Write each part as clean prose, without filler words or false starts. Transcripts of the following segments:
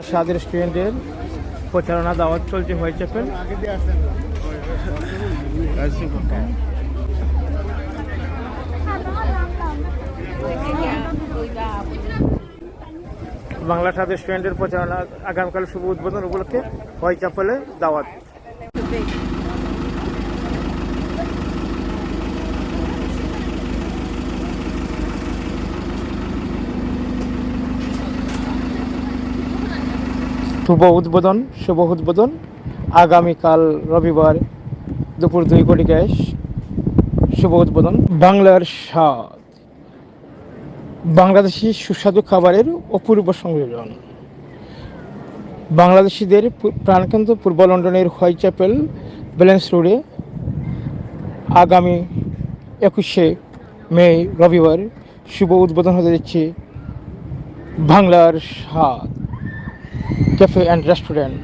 শাদ রেস্টুরেন্টের প্রচারণা দাওয়াত চলছে হোয়াইট চ্যাপেল। বাংলা শাদ রেস্টুরেন্টের প্রচারণা আগামীকাল শুভ উদ্বোধন উপলক্ষে হোয়াইট চ্যাপেলে দাওয়াত। শুভ উদ্বোধন আগামীকাল রবিবার দুপুর 2 কোটি ক্যাশ। শুভ উদ্বোধন। বাংলার স্বাদ, বাংলাদেশি সুস্বাদু খাবারের অপূর্ব সংযোজন। বাংলাদেশিদের প্রাণকেন্দ্র পূর্ব লন্ডনের হোয়াইট চ্যাপেল ব্যালেন্স রোডে আগামী 21শে মে রবিবার শুভ উদ্বোধন হতে যাচ্ছে বাংলার স্বাদ ক্যাফে অ্যান্ড রেস্টুরেন্ট।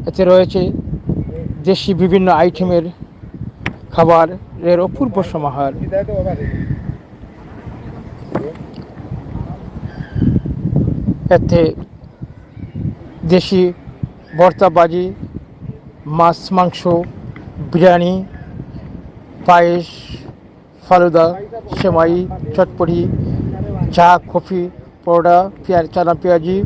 এতে রয়েছে দেশি বিভিন্ন আইটেমের খাবারের অপূর্ব সমাহার। এতে দেশি ভর্তা, ভাজি, মাছ, মাংস, বিরিয়ানি, পায়েস, ফালুদা, সেমাই, চটপটি, চা, কফি, পরোটা, চানা পেঁয়াজি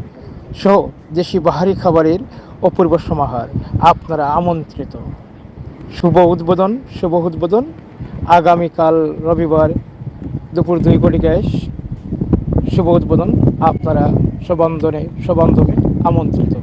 সহ দেশি বাহারি খাবারের অপূর্ব সমাহার। আপনারা আমন্ত্রিত। শুভ উদ্বোধন আগামীকাল রবিবার দুপুর 2 কোটি ক্যাশ। শুভ উদ্বোধন। আপনারা সবান্ধবে আমন্ত্রিত।